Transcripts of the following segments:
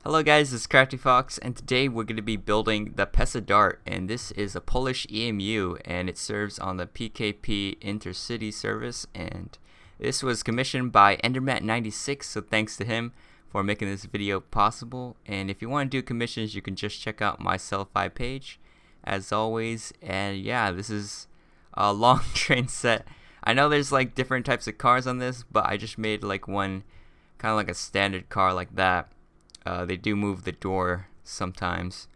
Hello guys, this is Crafty Fox, and today we're going to be building the Pesa dart, and this is a Polish EMU, and it serves on the PKP Intercity service, and this was commissioned by Endermat96, so thanks to him for making this video possible. And if you want to do commissions, you can just check out my Sellify page, as always. And yeah, this is a long train set. I know there's like different types of cars on this, but I just made like one kind of like a standard car like that. They do move the door sometimes,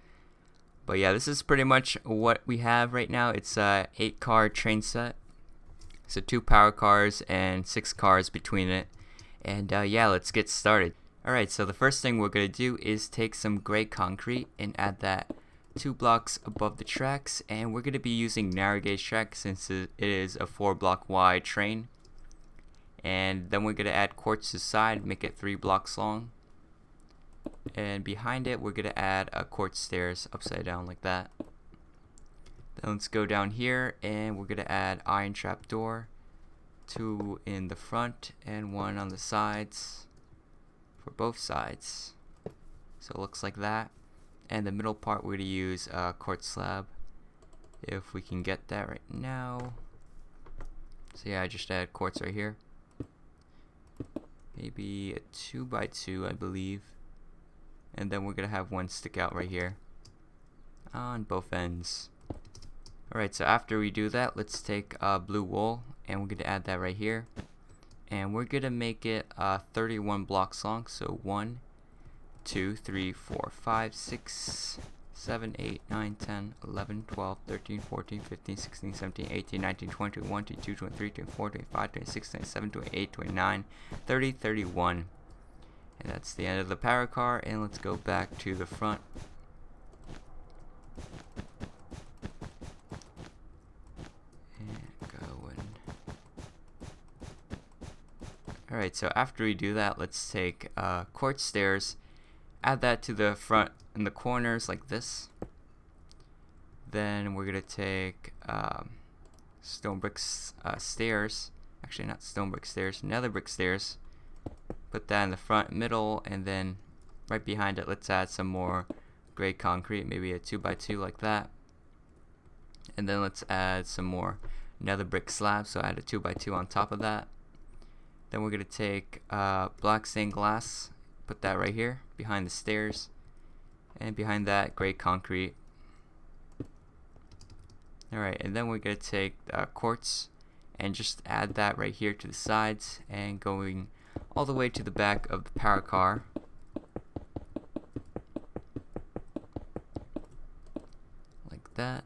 but yeah, this is pretty much what we have right now. It's a 8-car train set, so 2 power cars and 6 cars between it. And yeah, let's get started. Alright, so the first thing we're gonna do is take some gray concrete and add that 2 blocks above the tracks, and we're gonna be using narrow gauge tracks since it is a 4-block wide train. And then we're gonna add quartz to the side, make it 3 blocks long. And behind it we're gonna add a quartz stairs upside down like that. Then let's go down here and we're gonna add iron trap door, 2 in the front and 1 on the sides for both sides. So it looks like that. And the middle part we're gonna use a quartz slab if we can get that right now. So yeah, I just add quartz right here. Maybe a 2x2 I believe. And then we're gonna have 1 stick out right here on both ends. Alright, so after we do that, let's take blue wool and we're gonna add that right here, and we're gonna make it 31 blocks long. So 1 2 3 4 5 6 7 8 9 10 11 12 13 14 15 16 17 18 19 20 21 22 23 24 25 26 27 28 29 30 31. And that's the end of the power car, and let's go back to the front. And going. Alright, so after we do that, let's take quartz stairs, add that to the front in the corners like this. Then we're going to take stone brick stairs, actually not stone brick stairs, nether brick stairs. Put that in the front, middle, and then right behind it let's add some more gray concrete, maybe a 2x2 like that. And then let's add some more nether brick slabs, so add a 2x2 on top of that. Then we're going to take black stained glass, put that right here behind the stairs, and behind that gray concrete. Alright, and then we're going to take quartz and just add that right here to the sides, and going all the way to the back of the power car. Like that.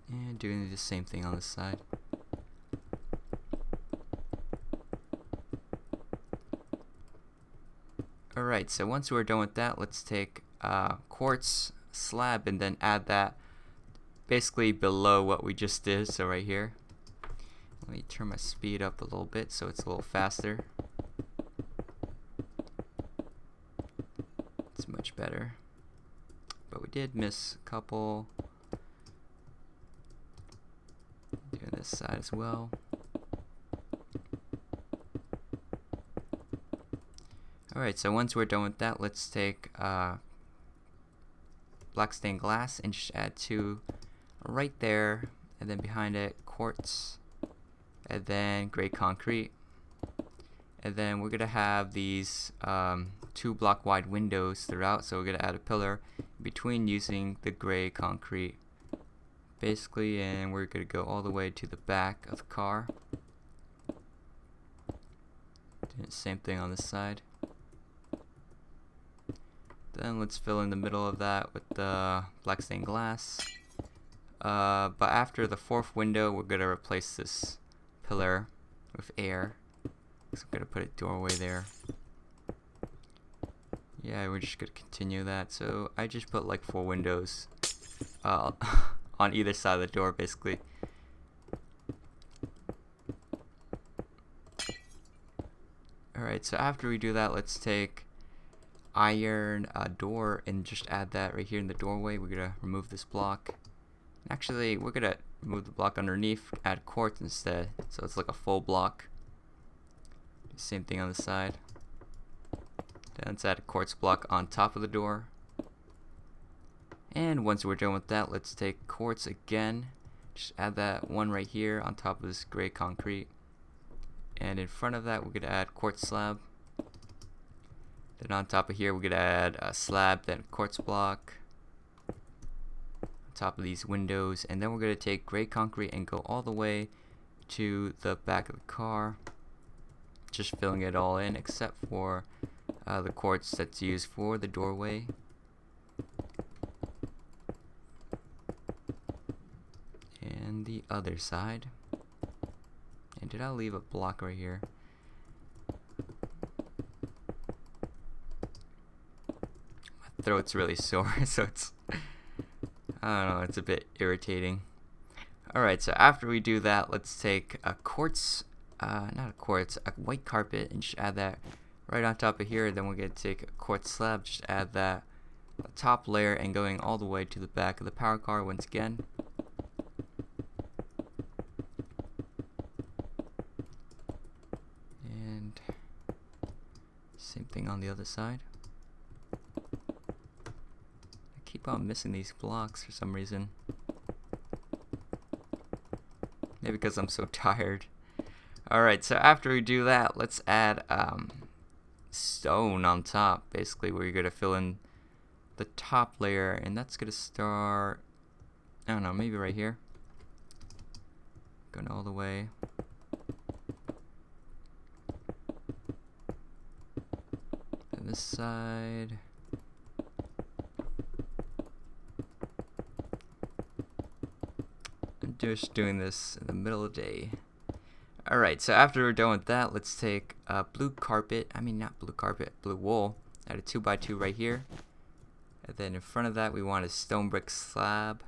And doing the same thing on this side. Alright, so once we're done with that, let's take quartz slab and then add that basically below what we just did, so right here. Let me turn my speed up a little bit so it's a little faster. It's much better. But we did miss a couple. Doing this side as well. Alright, so once we're done with that, let's take black stained glass and just add 2 right there, and then behind it quartz, and then gray concrete. And then we're gonna have these 2 block wide windows throughout, so we're gonna add a pillar between using the gray concrete basically, and we're gonna go all the way to the back of the car. Doing the same thing on this side. Then let's fill in the middle of that with the black stained glass. But after the 4th window, we're gonna replace this pillar with air, so I'm gonna put a doorway there. Yeah, we're just gonna continue that, so I just put like 4 windows on either side of the door basically. Alright, so after we do that, let's take iron door and just add that right here in the doorway. We're gonna remove this block. Actually, we're gonna move the block underneath, add quartz instead, so it's like a full block. Same thing on the side. Then let's add a quartz block on top of the door. And once we're done with that, let's take quartz again. Just add that one right here on top of this gray concrete. And in front of that, we're going to add quartz slab. Then on top of here, we're going to add a slab, then a quartz block. On top of these windows. And then we're going to take gray concrete and go all the way to the back of the car. Just filling it all in except for the quartz that's used for the doorway. And the other side. And did I leave a block right here? My throat's really sore, so it's, I don't know, it's a bit irritating. Alright, so after we do that, let's take a quartz, a white carpet, and just add that right on top of here. Then we're going to take a quartz slab, just add that top layer, and going all the way to the back of the power car once again. And same thing on the other side. I keep on missing these blocks for some reason. Maybe because I'm so tired. Alright, so after we do that, let's add stone on top, basically, where you're going to fill in the top layer, and that's going to start, I don't know, maybe right here. Going all the way. And this side. I'm just doing this in the middle of the day. Alright, so after we're done with that, let's take blue wool, add a 2x2 right here. And then in front of that, we want a stone brick slab.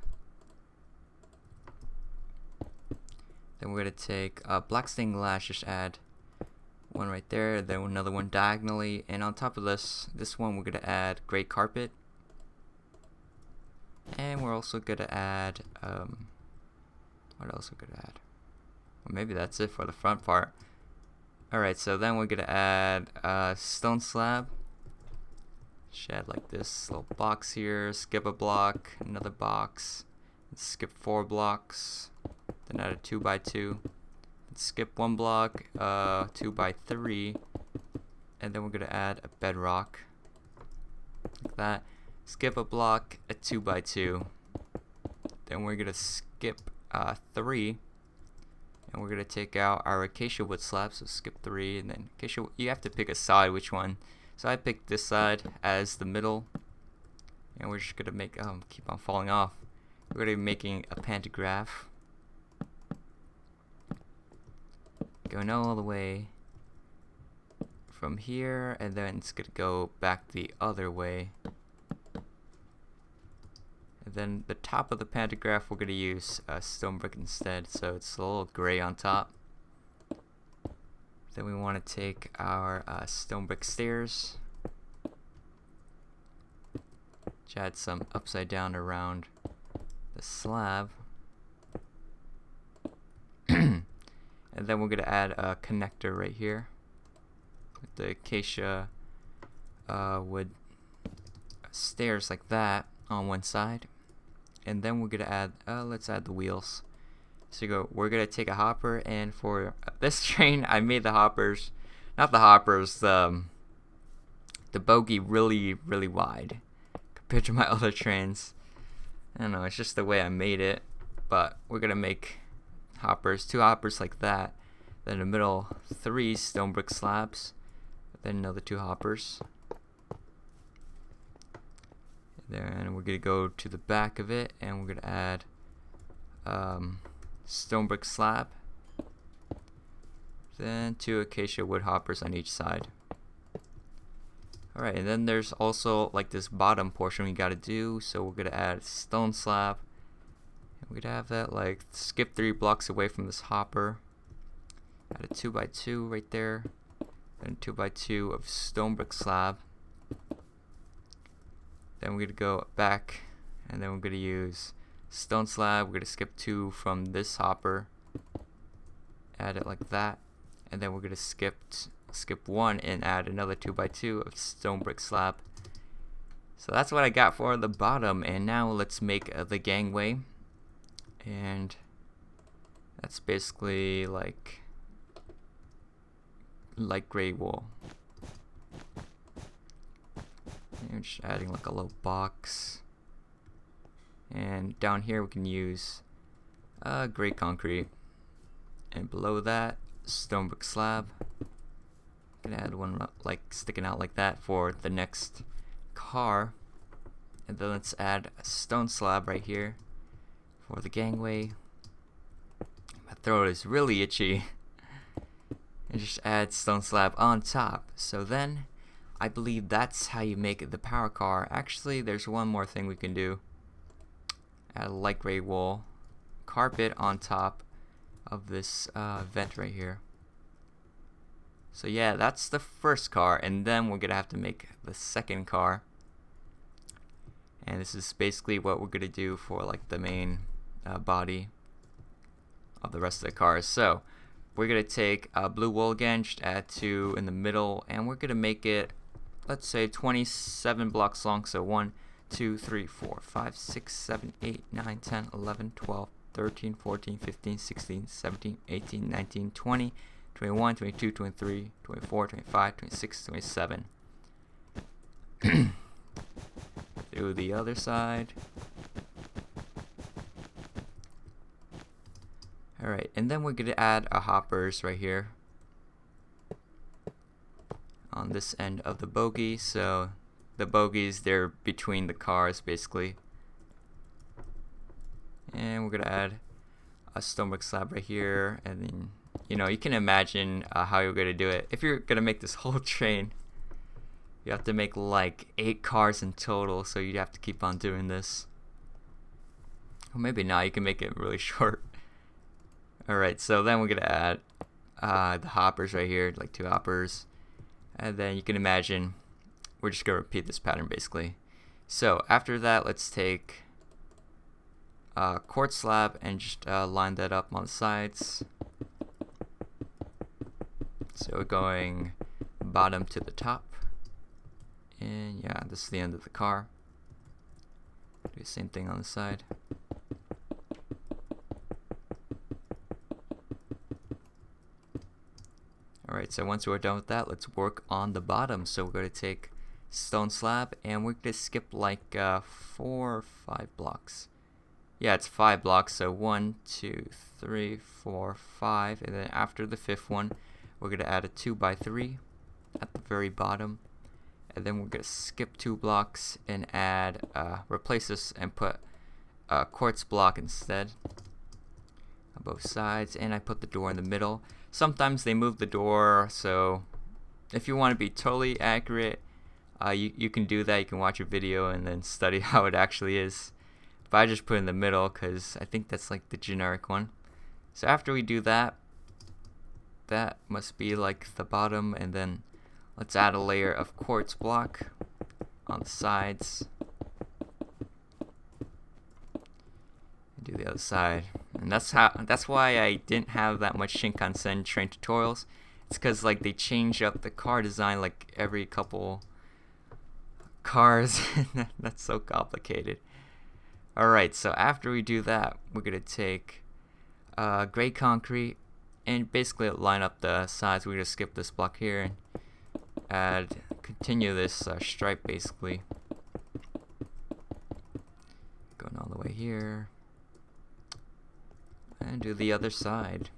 Then we're going to take black stained glass, just add one right there, then another one diagonally. And on top of this one, we're going to add gray carpet. And we're also going to add, what else we're going to add? Well, maybe that's it for the front part. Alright, so then we're going to add a stone slab. Just add like this little box here, skip a block, another box, skip 4 blocks, then add a 2x2, skip 1 block, 2x3, and then we're going to add a bedrock, like that, skip a block, a 2x2, then we're going to skip 3, and we're going to take out our acacia wood slab, so skip 3, and then acacia, you have to pick a side, which one. So I picked this side as the middle, and we're just going to make, keep on falling off. We're going to be making a pantograph. Going all the way from here, and then it's going to go back the other way. And then the top of the pantograph, we're going to use stone brick instead, so it's a little gray on top. Then we want to take our stone brick stairs, which add some upside down around the slab. And then we're going to add a connector right here with the acacia wood stairs like that on one side. And then we're going to add, let's add the wheels. So we're going to take a hopper, and for this train, I made the hoppers, not the hoppers, the bogie really, really wide compared to my other trains. I don't know, it's just the way I made it, but we're going to make hoppers, 2 hoppers like that, then in the middle, 3 stone brick slabs, then another 2 hoppers. Then we're going to go to the back of it, and we're going to add stone brick slab, then 2 acacia wood hoppers on each side. Alright, and then there's also like this bottom portion we got to do, so we're going to add stone slab, and we're going to have that like skip 3 blocks away from this hopper, add a 2x2 right there, then 2x2 of stone brick slab. Then we're going to go back, and then we're going to use stone slab. We're going to skip 2 from this hopper, add it like that, and then we're going to skip skip 1 and add another 2x2 of stone brick slab. So that's what I got for the bottom, and now let's make the gangway, and that's basically like light gray wool. And just adding like a little box, and down here we can use gray concrete, and below that stone brick slab. I'm gonna add one like sticking out like that for the next car, and then let's add a stone slab right here for the gangway. My throat is really itchy. And just add stone slab on top. So then I believe that's how you make the power car. Actually, there's one more thing we can do. Add a light gray wool carpet on top of this vent right here. So yeah, that's the first car, and then we're gonna have to make the second car. And this is basically what we're gonna do for like the main body of the rest of the cars. So we're gonna take blue wool again, just add 2 in the middle, and we're gonna make it, let's say 27 blocks long. So 1, 2, 3, 4, 5, 6, 7, 8, 9, 10, 11, 12, 13, 14, 15, 16, 17, 18, 19, 20, 21, 22, 23, 24, 25, 26, 27. Do the other side. Alright, and then we're going to add a hoppers right here on this end of the bogie. So the bogies, they're between the cars basically. And we're going to add a stone brick slab right here, and then you can imagine how you're going to do it. If you're going to make this whole train, you have to make like 8 cars in total, so you'd have to keep on doing this. Or maybe not, you can make it really short. Alright, so then we're going to add the hoppers right here, like 2 hoppers. And then you can imagine we're just going to repeat this pattern basically. So after that, let's take quartz slab and just line that up on the sides. So we're going bottom to the top, and yeah, this is the end of the car. Do the same thing on the side. Alright, so once we're done with that, let's work on the bottom. So we're going to take stone slab, and we're going to skip like 4 or 5 blocks. Yeah, it's 5 blocks, so 1, 2, 3, 4, 5, and then after the 5th one, we're going to add a 2x3 at the very bottom, and then we're going to skip 2 blocks and add, replace this and put a quartz block instead on both sides, and I put the door in the middle. Sometimes they move the door, so if you want to be totally accurate, you can do that. You can watch a video and then study how it actually is. But I just put it in the middle because I think that's like the generic one. So after we do that, that must be like the bottom, and then let's add a layer of quartz block on the sides. And do the other side. And that's why I didn't have that much Shinkansen train tutorials. It's because like they change up the car design like every couple cars. That's so complicated. Alright, so after we do that, we're gonna take gray concrete and basically line up the sides. We're gonna skip this block here and continue this stripe basically, going all the way here, and do the other side.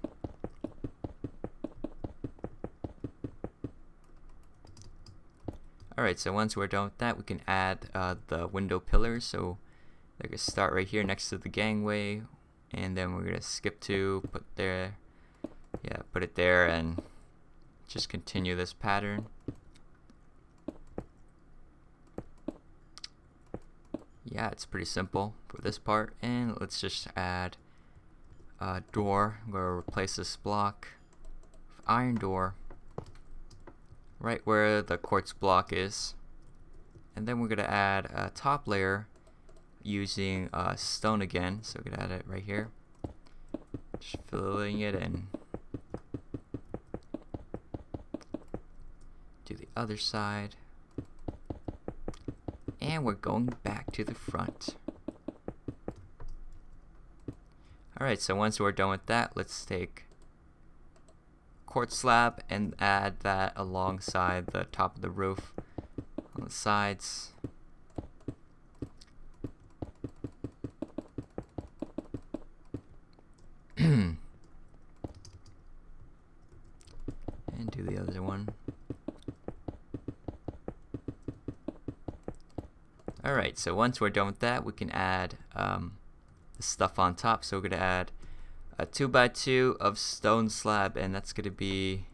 Alright, so once we're done with that, we can add the window pillars. So they're gonna start right here next to the gangway, and then we're gonna skip 2, put it there, and just continue this pattern. Yeah, it's pretty simple for this part. And let's just add a door. I'm gonna replace this block with iron door right where the quartz block is, and then we're gonna add a top layer using stone again. So we're gonna add it right here, just filling it in. other side. And we're going back to the front. Alright, so once we're done with that, let's take quartz slab and add that alongside the top of the roof on the sides. And do the other one. Alright, so once we're done with that, we can add the stuff on top. So we're going to add a 2x2 of stone slab, and that's going to be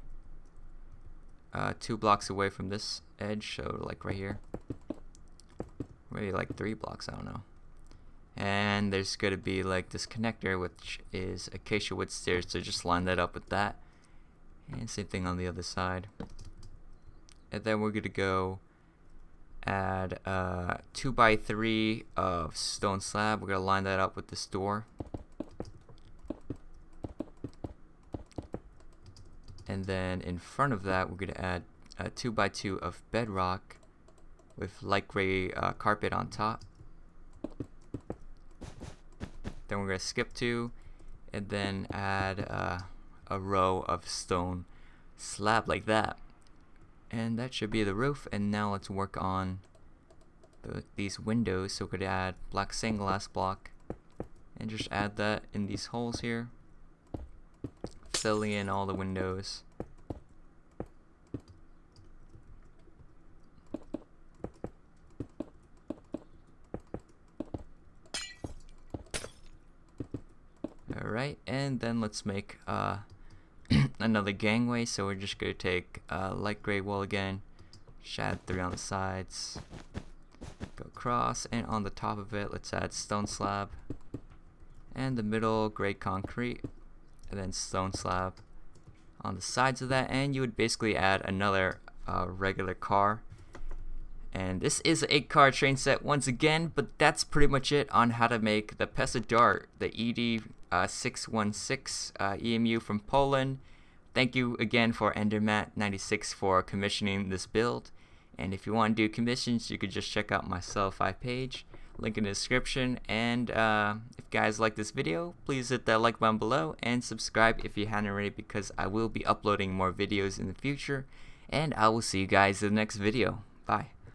2 blocks away from this edge, so like right here. Maybe like 3 blocks, I don't know. And there's going to be like this connector, which is acacia wood stairs, so just line that up with that. And same thing on the other side. And then we're going to go add 2x3 of stone slab. We're going to line that up with this door. And then in front of that, we're going to add a 2x2 of bedrock with light gray carpet on top. Then we're going to skip 2 and then add a row of stone slab like that. And that should be the roof. And now let's work on these windows. So we're going to add black stained glass block and just add that in these holes here, filling in all the windows. Alright, and then let's make another gangway. So we're just going to take light gray wool again, just add 3 on the sides, go across, and on the top of it let's add stone slab, and the middle gray concrete, and then stone slab on the sides of that. And you would basically add another regular car. And this is an 8-car train set once again, but that's pretty much it on how to make the Pesa Dart, the ED616 EMU from Poland. Thank you again for Endermat96 for commissioning this build. And if you want to do commissions, you could just check out my Sellify page, link in the description. And if you guys like this video, please hit that like button below and subscribe if you haven't already, because I will be uploading more videos in the future. And I will see you guys in the next video. Bye.